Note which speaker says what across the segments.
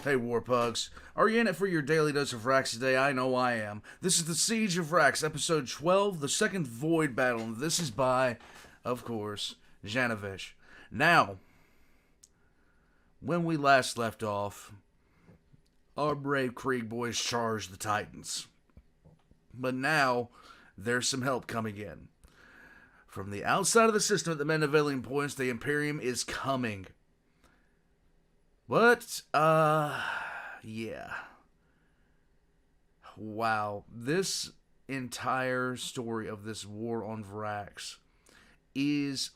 Speaker 1: Hey, Warpugs. Are you in it for your daily dose of Vraks today? I know I am. This is the Siege of Vraks, episode 12, the second Void Battle, and this is by, of course, Janovich. Now, when we last left off, our brave Krieg boys charged the Titans. But now, there's some help coming in. From the outside of the system at the Mandevilian points, the Imperium is coming. But, yeah. Wow. This entire story of this war on Vraks is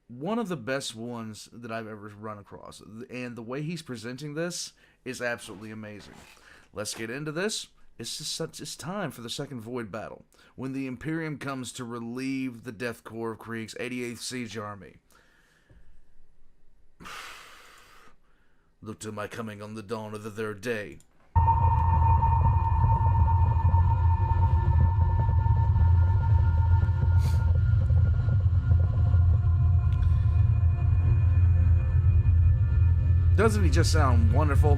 Speaker 1: one of the best ones that I've ever run across. And the way he's presenting this is absolutely amazing. Let's get into this. It's time for the second Void Battle, when the Imperium comes to relieve the Death Corps of Krieg's 88th Siege Army. Look to my coming on the dawn of the third day. Doesn't he just sound wonderful?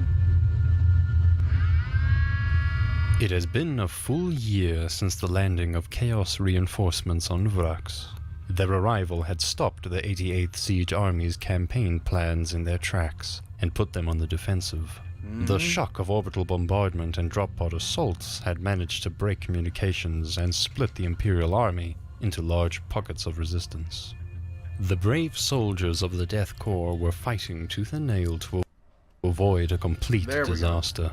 Speaker 2: It has been a full year since the landing of Chaos reinforcements on Vraks. Their arrival had stopped the 88th Siege Army's campaign plans in their tracks and put them on the defensive. The shock of orbital bombardment and drop pod assaults had managed to break communications and split the Imperial Army into large pockets of resistance. The brave soldiers of the Death Corps were fighting tooth and nail to avoid a complete disaster.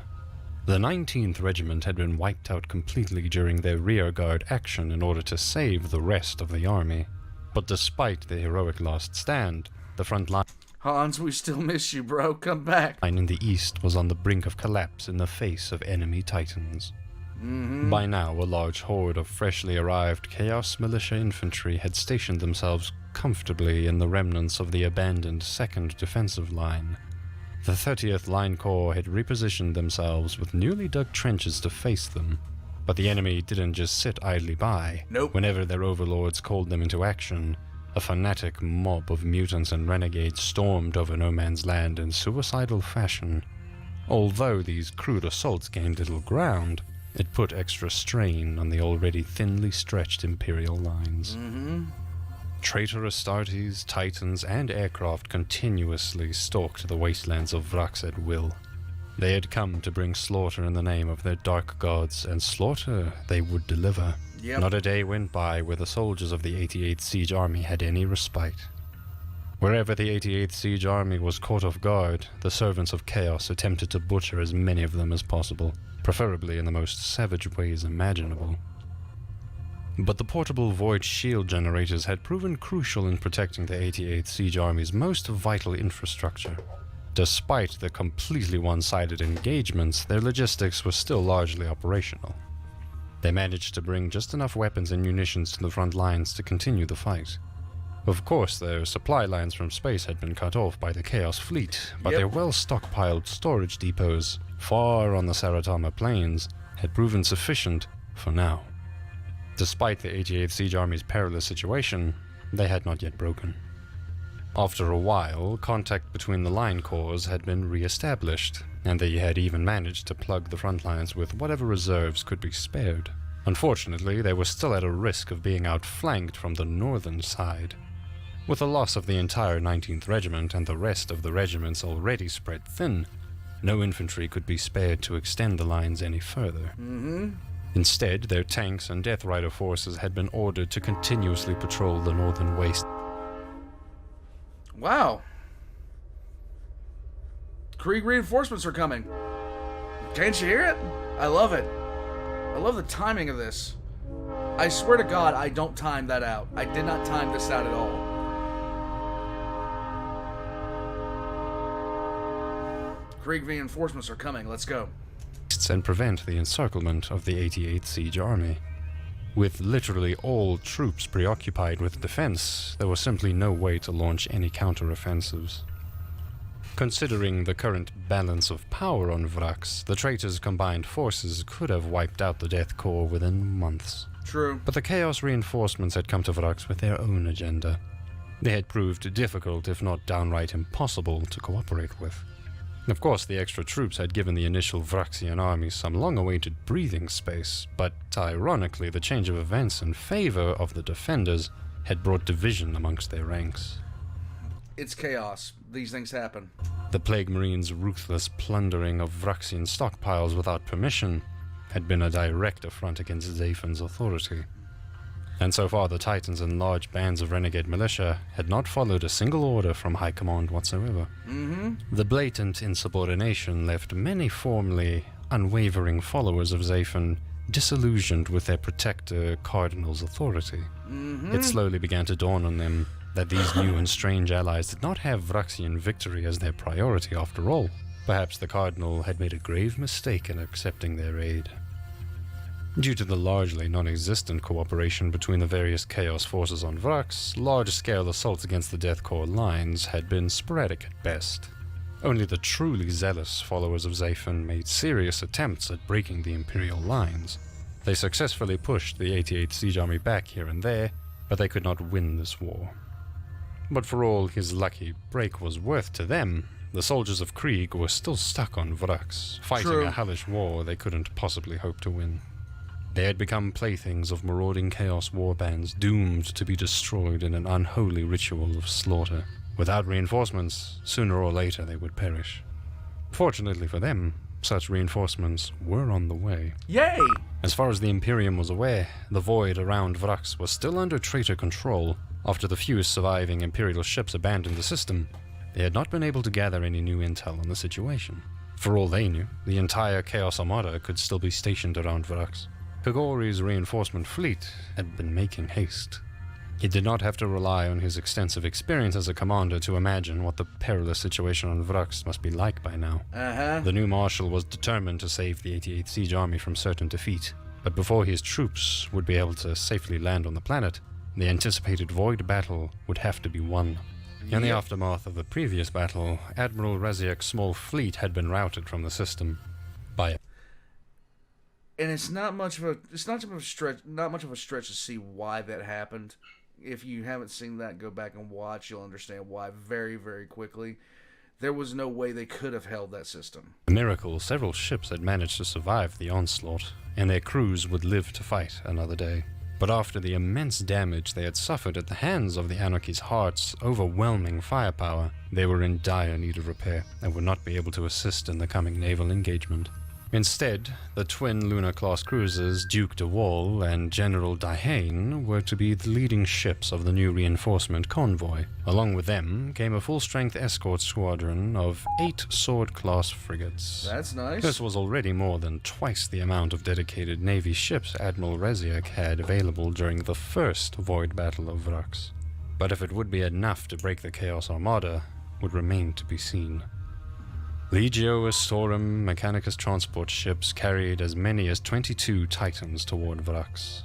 Speaker 2: The 19th Regiment had been wiped out completely during their rearguard action in order to save the rest of the army. But despite the heroic last stand, the front line
Speaker 1: Hans, we still miss you, bro. Come back.
Speaker 2: in the east was on the brink of collapse in the face of enemy Titans. By now, a large horde of freshly arrived Chaos Militia infantry had stationed themselves comfortably in the remnants of the abandoned 2nd Defensive Line. The 30th Line Corps had repositioned themselves with newly dug trenches to face them, but the enemy didn't just sit idly by.
Speaker 1: Nope.
Speaker 2: Whenever their overlords called them into action, a fanatic mob of mutants and renegades stormed over no man's land in suicidal fashion. Although these crude assaults gained little ground, it put extra strain on the already thinly stretched Imperial lines. Traitor Astartes, Titans, and aircraft continuously stalked the wastelands of Vraks at will. They had come to bring slaughter in the name of their dark gods, and slaughter they would deliver.
Speaker 1: Yep.
Speaker 2: Not a day went by where the soldiers of the 88th Siege Army had any respite. Wherever the 88th Siege Army was caught off guard, the servants of Chaos attempted to butcher as many of them as possible, preferably in the most savage ways imaginable. But the portable void shield generators had proven crucial in protecting the 88th Siege Army's most vital infrastructure. Despite the completely one-sided engagements, their logistics was still largely operational. They managed to bring just enough weapons and munitions to the front lines to continue the fight. Of course, their supply lines from space had been cut off by the Chaos fleet, but their well-stockpiled storage depots, far on the Saratama plains, had proven sufficient for now. Despite the 88th Siege Army's perilous situation, they had not yet broken. After a while, contact between the line corps had been re-established, and they had even managed to plug the front lines with whatever reserves could be spared. Unfortunately, they were still at a risk of being outflanked from the northern side. With the loss of the entire 19th Regiment and the rest of the regiments already spread thin, no infantry could be spared to extend the lines any further. Instead, their tanks and Death Rider forces had been ordered to continuously patrol the northern waste.
Speaker 1: Wow. Krieg reinforcements are coming. Can't you hear it? I love it. I love the timing of this. I swear to God, I don't time that out. I did not time this out at all. Krieg reinforcements are coming. Let's go.
Speaker 2: And prevent the encirclement of the 88th Siege Army. With literally all troops preoccupied with defense, there was simply no way to launch any counteroffensives. Considering the current balance of power on Vraks, the traitors' combined forces could have wiped out the Death Corps within months.
Speaker 1: True.
Speaker 2: But the Chaos reinforcements had come to Vraks with their own agenda. They had proved difficult, if not downright impossible, to cooperate with. Of course, the extra troops had given the initial Vraxian army some long-awaited breathing space, but ironically, the change of events in favor of the defenders had brought division amongst their ranks.
Speaker 1: It's chaos. These things happen.
Speaker 2: The Plague Marines' ruthless plundering of Vraxian stockpiles without permission had been a direct affront against Zaphen's authority. And so far, the Titans and large bands of renegade militia had not followed a single order from High Command whatsoever. The blatant insubordination left many formerly unwavering followers of Zaphen disillusioned with their protector Cardinal's authority. It slowly began to dawn on them that these new and strange allies did not have Vraxian victory as their priority after all. Perhaps the Cardinal had made a grave mistake in accepting their aid. Due to the largely non-existent cooperation between the various Chaos forces on Vraks, large-scale assaults against the Death Corps lines had been sporadic at best. Only the truly zealous followers of Zaphen made serious attempts at breaking the Imperial lines. They successfully pushed the 88th Siege Army back here and there, but they could not win this war. But for all his lucky break was worth to them, the soldiers of Krieg were still stuck on Vraks, fighting a hellish war they couldn't possibly hope to win. They had become playthings of marauding Chaos warbands, doomed to be destroyed in an unholy ritual of slaughter. Without reinforcements, sooner or later they would perish. Fortunately for them, such reinforcements were on the way.
Speaker 1: Yay!
Speaker 2: As far as the Imperium was aware, the void around Vraks was still under traitor control. After the few surviving Imperial ships abandoned the system, they had not been able to gather any new intel on the situation. For all they knew, the entire Chaos Armada could still be stationed around Vraks. Kagori's reinforcement fleet had been making haste. He did not have to rely on his extensive experience as a commander to imagine what the perilous situation on Vraks must be like by now. The new Marshal was determined to save the 88th Siege Army from certain defeat, but before his troops would be able to safely land on the planet, the anticipated Void battle would have to be won. In the aftermath of the previous battle, Admiral Raziak's small fleet had been routed from the system by
Speaker 1: And it's not much of a stretch to see why that happened. If you haven't seen that, go back and watch. You'll understand why very, very quickly. There was no way they could have held that system.
Speaker 2: a miracle. Several ships had managed to survive the onslaught, and their crews would live to fight another day. But after the immense damage they had suffered at the hands of the Anarchy's Heart's overwhelming firepower, they were in dire need of repair and would not be able to assist in the coming naval engagement. Instead, the twin Lunar-class cruisers Duke de Wall and General Dahane were to be the leading ships of the new reinforcement convoy. Along with them came a full-strength escort squadron of 8 Sword-class frigates.
Speaker 1: That's nice.
Speaker 2: This was already more than twice the amount of dedicated Navy ships Admiral Raziak had available during the first Void Battle of Vraks. But if it would be enough to break the Chaos Armada would remain to be seen. Legio Astorum Mechanicus transport ships carried as many as 22 Titans toward Vraks.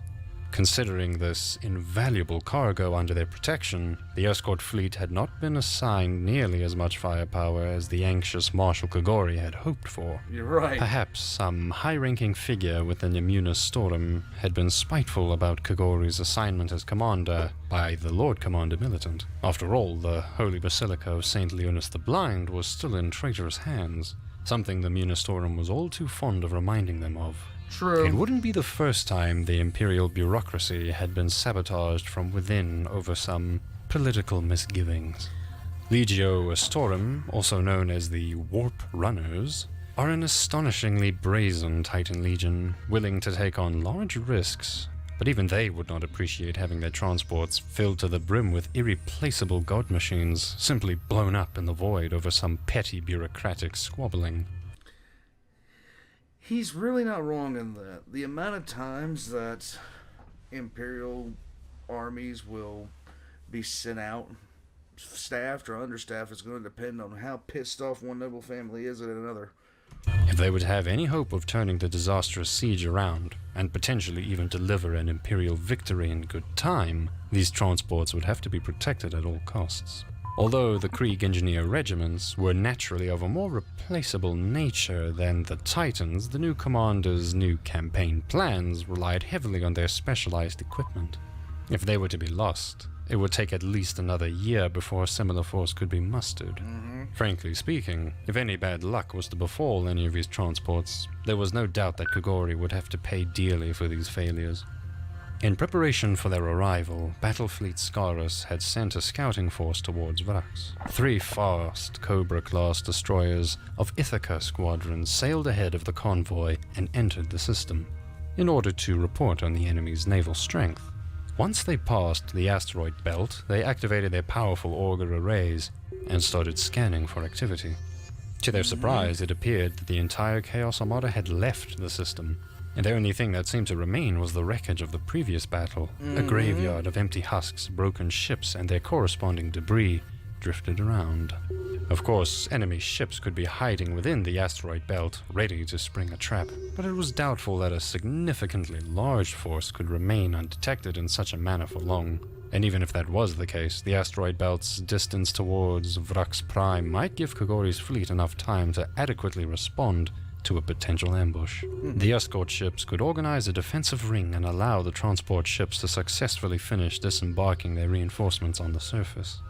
Speaker 2: Considering this invaluable cargo under their protection, the escort fleet had not been assigned nearly as much firepower as the anxious Marshal Kagori had hoped for.
Speaker 1: You're right.
Speaker 2: Perhaps some high-ranking figure within Immunis Storum had been spiteful about Kagori's assignment as commander by the Lord Commander Militant. After all, the Holy Basilica of St. Leonis the Blind was still in traitorous hands, something the Immunis Storum was all too fond of reminding them of.
Speaker 1: True.
Speaker 2: It wouldn't be the first time the Imperial bureaucracy had been sabotaged from within over some political misgivings. Legio Astorum, also known as the Warp Runners, are an astonishingly brazen Titan Legion, willing to take on large risks, but even they would not appreciate having their transports filled to the brim with irreplaceable god machines simply blown up in the void over some petty bureaucratic squabbling.
Speaker 1: He's really not wrong in that. The amount of times that Imperial armies will be sent out, staffed or understaffed, is going to depend on how pissed off one noble family is at another.
Speaker 2: If they would have any hope of turning the disastrous siege around, and potentially even deliver an Imperial victory in good time, these transports would have to be protected at all costs. Although the Krieg Engineer regiments were naturally of a more replaceable nature than the Titans, the new commander's new campaign plans relied heavily on their specialized equipment. If they were to be lost, it would take at least another year before a similar force could be mustered. Frankly speaking, if any bad luck was to befall any of his transports, there was no doubt that Kogori would have to pay dearly for these failures. In preparation for their arrival, Battlefleet Scarus had sent a scouting force towards Vraks. 3 fast Cobra-class destroyers of Ithaca Squadron sailed ahead of the convoy and entered the system, in order to report on the enemy's naval strength. Once they passed the asteroid belt, they activated their powerful auger arrays and started scanning for activity. To their surprise, it appeared that the entire Chaos Armada had left the system, and the only thing that seemed to remain was the wreckage of the previous battle, a graveyard of empty husks, broken ships, and their corresponding debris drifted around. Of course, enemy ships could be hiding within the asteroid belt, ready to spring a trap, but it was doubtful that a significantly large force could remain undetected in such a manner for long. And even if that was the case, the asteroid belt's distance towards Vraks Prime might give Kogori's fleet enough time to adequately respond to a potential ambush. The escort ships could organize a defensive ring and allow the transport ships to successfully finish disembarking their reinforcements on the surface.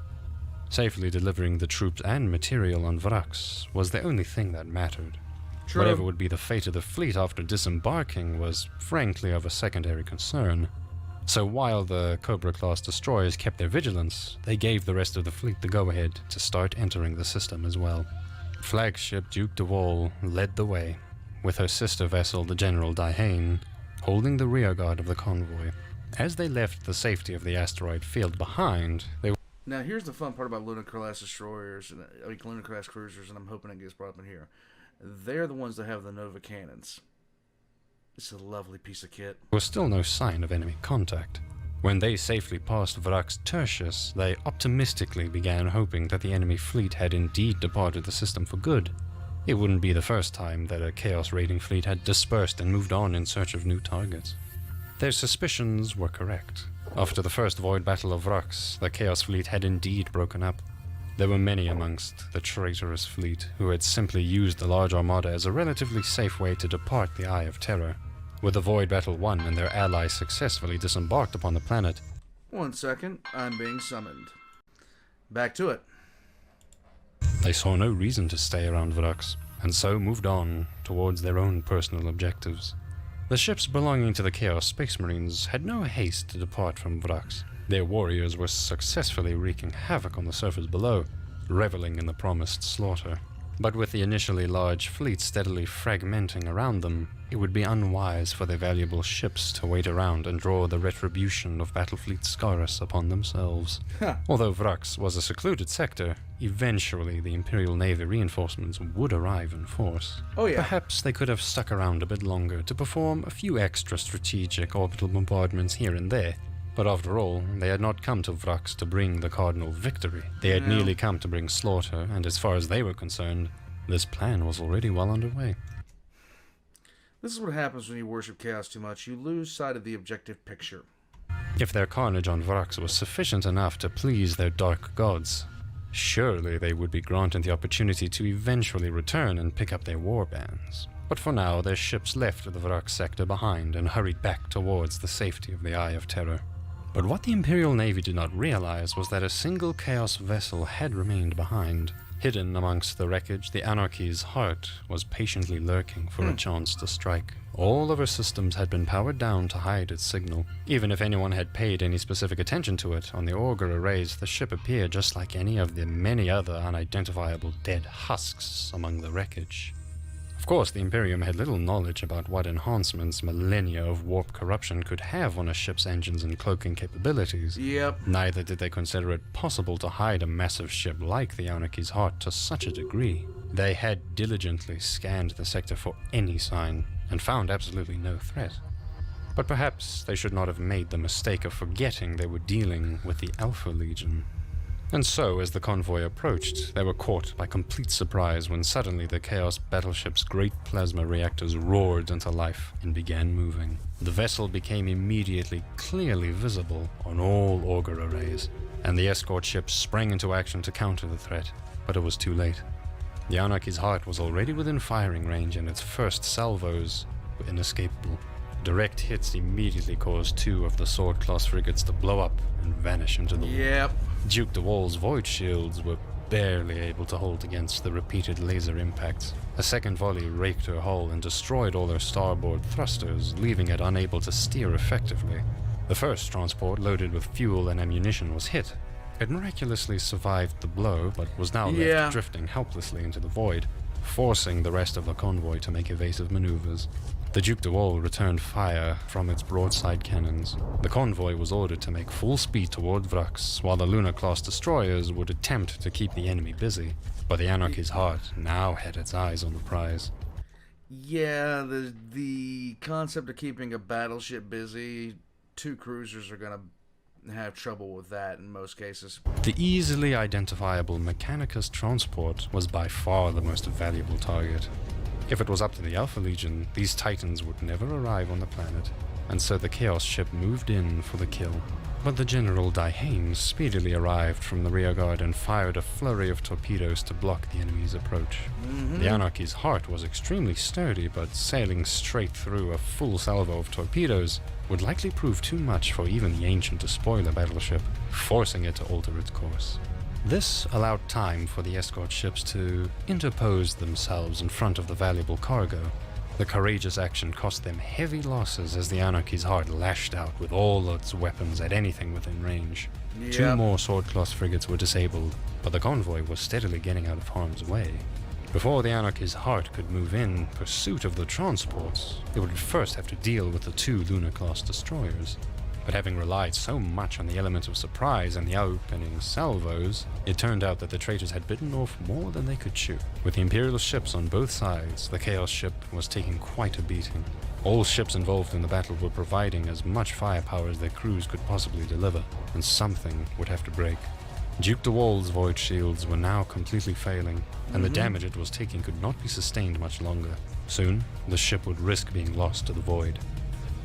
Speaker 2: Safely delivering the troops and material on Vraks was the only thing that mattered.
Speaker 1: True.
Speaker 2: Whatever would be the fate of the fleet after disembarking was frankly of a secondary concern. So while the Cobra-class destroyers kept their vigilance, they gave the rest of the fleet the go-ahead to start entering the system as well. Flagship Duke de Wall led the way, with her sister vessel the General Dihane holding the rearguard of the convoy. As they left the safety of the asteroid field behind, they
Speaker 1: Now, here's the fun part about lunar-class destroyers, lunar-class cruisers, and I'm hoping it gets brought up in here. They're the ones that have the Nova cannons. It's a lovely piece of kit.
Speaker 2: there was still no sign of enemy contact. When they safely passed Vraks Tertius, they optimistically began hoping that the enemy fleet had indeed departed the system for good. It wouldn't be the first time that a Chaos raiding fleet had dispersed and moved on in search of new targets. Their suspicions were correct. After the first void battle of Vraks, the Chaos fleet had indeed broken up. There were many amongst the traitorous fleet who had simply used the large armada as a relatively safe way to depart the Eye of Terror. With the void battle won and their allies successfully disembarked upon the planet,
Speaker 1: 1 second, I'm being summoned. Back to it.
Speaker 2: they saw no reason to stay around Vraks, and so moved on towards their own personal objectives. The ships belonging to the Chaos Space Marines had no haste to depart from Vraks. Their warriors were successfully wreaking havoc on the surface below, reveling in the promised slaughter. But with the initially large fleet steadily fragmenting around them, it would be unwise for their valuable ships to wait around and draw the retribution of Battlefleet Scarus upon themselves. Although Vraks was a secluded sector, eventually the Imperial Navy reinforcements would arrive in force.
Speaker 1: Oh yeah.
Speaker 2: Perhaps they could have stuck around a bit longer to perform a few extra strategic orbital bombardments here and there. But after all, they had not come to Vraks to bring the Cardinal victory. They had merely come to bring slaughter, and as far as they were concerned, this plan was already well underway.
Speaker 1: This is what happens when you worship chaos too much. You lose sight of the objective picture.
Speaker 2: If their carnage on Vraks was sufficient enough to please their dark gods, surely they would be granted the opportunity to eventually return and pick up their war bands. But for now, their ships left the Vraks sector behind and hurried back towards the safety of the Eye of Terror. But what the Imperial Navy did not realize was that a single Chaos vessel had remained behind. Hidden amongst the wreckage, the Anarchy's heart was patiently lurking for a chance to strike. All of her systems had been powered down to hide its signal. Even if anyone had paid any specific attention to it, on the auger arrays the ship appeared just like any of the many other unidentifiable dead husks among the wreckage. Of course, the Imperium had little knowledge about what enhancements millennia of warp corruption could have on a ship's engines and cloaking capabilities.
Speaker 1: Yep.
Speaker 2: Neither did they consider it possible to hide a massive ship like the Anarchy's heart to such a degree. They had diligently scanned the sector for any sign, and found absolutely no threat. But perhaps they should not have made the mistake of forgetting they were dealing with the Alpha Legion. And so, as the convoy approached, they were caught by complete surprise when suddenly the Chaos battleship's great plasma reactors roared into life and began moving. The vessel became immediately clearly visible on all auger arrays, and the escort ships sprang into action to counter the threat, but it was too late. The Anarchy's heart was already within firing range, and its first salvos were inescapable. Direct hits immediately caused 2 of the sword-class frigates to blow up and vanish into the
Speaker 1: Yep.
Speaker 2: Duke de Wall's void shields were barely able to hold against the repeated laser impacts. A second volley raked her hull and destroyed all her starboard thrusters, leaving it unable to steer effectively. The first transport, loaded with fuel and ammunition, was hit. It miraculously survived the blow, but was now left drifting helplessly into the void, forcing the rest of the convoy to make evasive maneuvers. The Duke de Wall returned fire from its broadside cannons. The convoy was ordered to make full speed toward Vraks, while the Luna-class destroyers would attempt to keep the enemy busy. But the Anarchy's heart now had its eyes on the prize.
Speaker 1: Yeah, the concept of keeping a battleship busy, 2 cruisers are going to have trouble with that in most cases.
Speaker 2: The easily identifiable Mechanicus transport was by far the most valuable target. If it was up to the Alpha Legion, these Titans would never arrive on the planet, and so the Chaos ship moved in for the kill. But the General Daihane speedily arrived from the rearguard and fired a flurry of torpedoes to block the enemy's approach. The Anarchy's heart was extremely sturdy, but sailing straight through a full salvo of torpedoes would likely prove too much for even the Ancient to spoil a battleship, forcing it to alter its course. This allowed time for the escort ships to interpose themselves in front of the valuable cargo. The courageous action cost them heavy losses as the Anarchy's heart lashed out with all its weapons at anything within range.
Speaker 1: Yep.
Speaker 2: 2 more sword-class frigates were disabled, but the convoy was steadily getting out of harm's way. Before the Anarchy's heart could move in pursuit of the transports, it would first have to deal with the 2 Luna-class destroyers. But having relied so much on the element of surprise and the opening salvos, it turned out that the traitors had bitten off more than they could chew. With the Imperial ships on both sides, the Chaos ship was taking quite a beating. All ships involved in the battle were providing as much firepower as their crews could possibly deliver, and something would have to break. Duke de Wall's void shields were now completely failing, and the damage it was taking could not be sustained much longer. Soon, the ship would risk being lost to the void.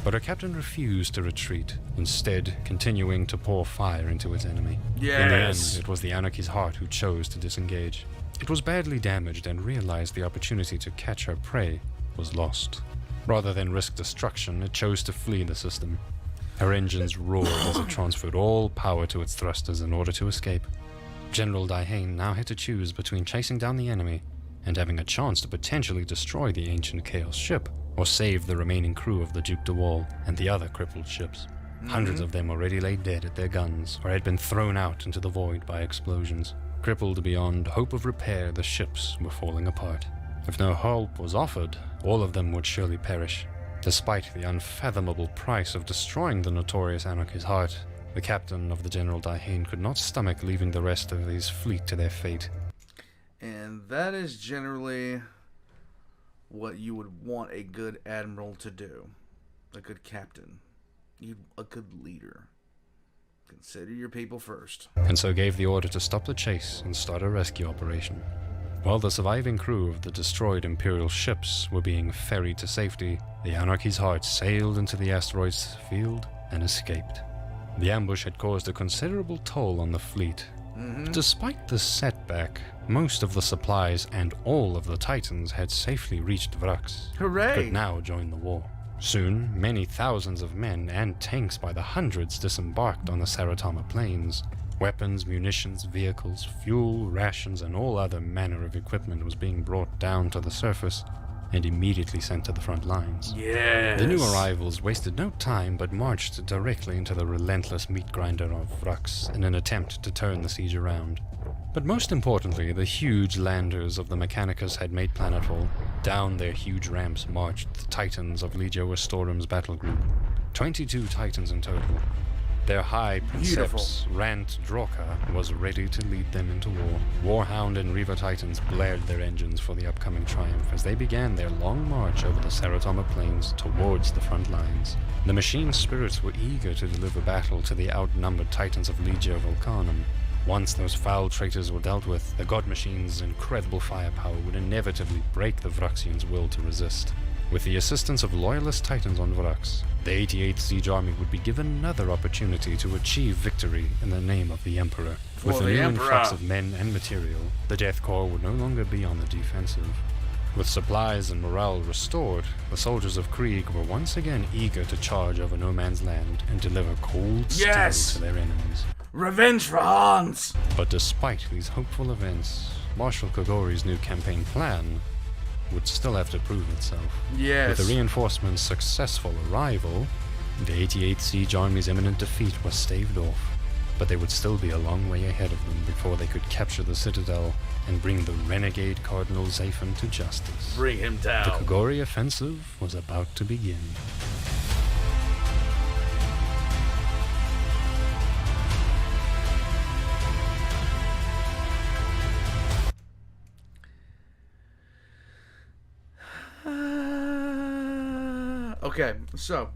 Speaker 2: But her captain refused to retreat, instead continuing to pour fire into its enemy.
Speaker 1: Yes.
Speaker 2: In the end, it was the Anarchy's heart who chose to disengage. It was badly damaged and realized the opportunity to catch her prey was lost. Rather than risk destruction, it chose to flee the system. Her engines roared as it transferred all power to its thrusters in order to escape. General Daihane now had to choose between chasing down the enemy and having a chance to potentially destroy the ancient Chaos ship, or save the remaining crew of the Duke de Wall and the other crippled ships. Hundreds of them already lay dead at their guns, or had been thrown out into the void by explosions. Crippled beyond hope of repair, the ships were falling apart. If no help was offered, all of them would surely perish. Despite the unfathomable price of destroying the notorious Anarchy's heart, the captain of the General Daihane could not stomach leaving the rest of his fleet to their fate.
Speaker 1: And that is generally what you would want a good admiral to do. A good captain. A good leader. Consider your people first.
Speaker 2: And so gave the order to stop the chase and start a rescue operation. While the surviving crew of the destroyed Imperial ships were being ferried to safety, the Anarchy's heart sailed into the asteroid's field and escaped. The ambush had caused a considerable toll on the fleet. Despite the setback, most of the supplies and all of the Titans had safely reached Vraks.
Speaker 1: Hooray!
Speaker 2: Could now join the war. Soon, many thousands of men and tanks by the hundreds disembarked on the Saratama plains. Weapons, munitions, vehicles, fuel, rations, and all other manner of equipment was being brought down to the surface and immediately sent to the front lines.
Speaker 1: Yes!
Speaker 2: The new arrivals wasted no time but marched directly into the relentless meat grinder of Vraks in an attempt to turn the siege around. But most importantly, the huge landers of the Mechanicus had made planetfall. Down their huge ramps marched the Titans of Legio Astorum's battle group. 22 Titans in total. Their high princeps, Rant Droka, was ready to lead them into war. Warhound and Reaver Titans blared their engines for the upcoming triumph as they began their long march over the Saratama plains towards the front lines. The machine spirits were eager to deliver battle to the outnumbered Titans of Legio Volcanum. Once those foul traitors were dealt with, the God Machine's incredible firepower would inevitably break the Vraxians' will to resist. With the assistance of loyalist Titans on Vraks, the 88th Siege Army would be given another opportunity to achieve victory in the name of the Emperor. With the new influx of men and material, the Death Corps would no longer be on the defensive. With supplies and morale restored, the soldiers of Krieg were once again eager to charge over no man's land and deliver cold steel to their enemies.
Speaker 1: Revenge for Hans!
Speaker 2: But despite these hopeful events, Marshal Kogori's new campaign plan would still have to prove itself.
Speaker 1: Yes.
Speaker 2: With the reinforcements' successful arrival, the 88th Siege Army's imminent defeat was staved off, but they would still be a long way ahead of them before they could capture the citadel and bring the renegade Cardinal Zaphon to justice.
Speaker 1: Bring him down.
Speaker 2: The Kogori offensive was about to begin.
Speaker 1: Okay, so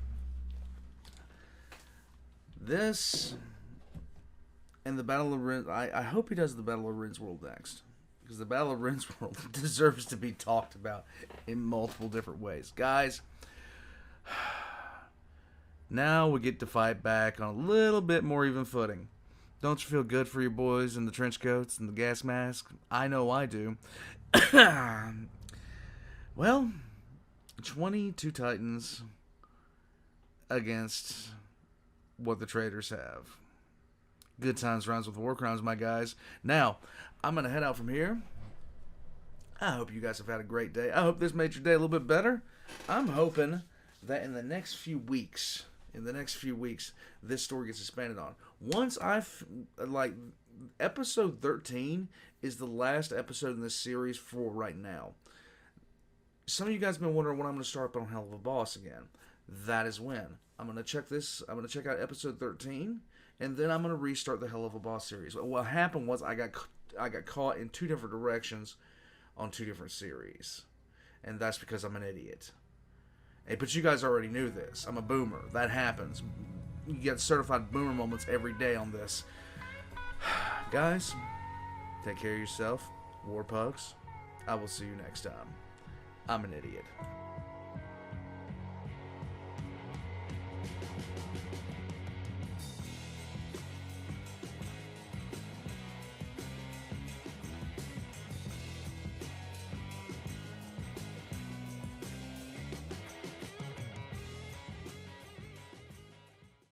Speaker 1: this and the Battle of Rin. I hope he does the Battle of Rinceworld next, because the Battle of Rinceworld deserves to be talked about in multiple different ways, guys. Now we get to fight back on a little bit more even footing. Don't you feel good for your boys in the trench coats and the gas masks? I know I do. Well, 22 Titans against what the traders have. Good times rhymes with war crimes, my guys. Now, I'm going to head out from here. I hope you guys have had a great day. I hope this made your day a little bit better. I'm hoping that in the next few weeks, this story gets expanded on. Once episode 13 is the last episode in this series for right now. Some of you guys have been wondering when I'm going to start up on Hell of a Boss again. That is when. I'm going to check out episode 13, and then I'm going to restart the Hell of a Boss series. What happened was I got caught in two different directions on two different series. And that's because I'm an idiot. Hey, but you guys already knew this. I'm a boomer. That happens. You get certified boomer moments every day on this. Guys, take care of yourself. War Pugs. I will see you next time. I'm an idiot.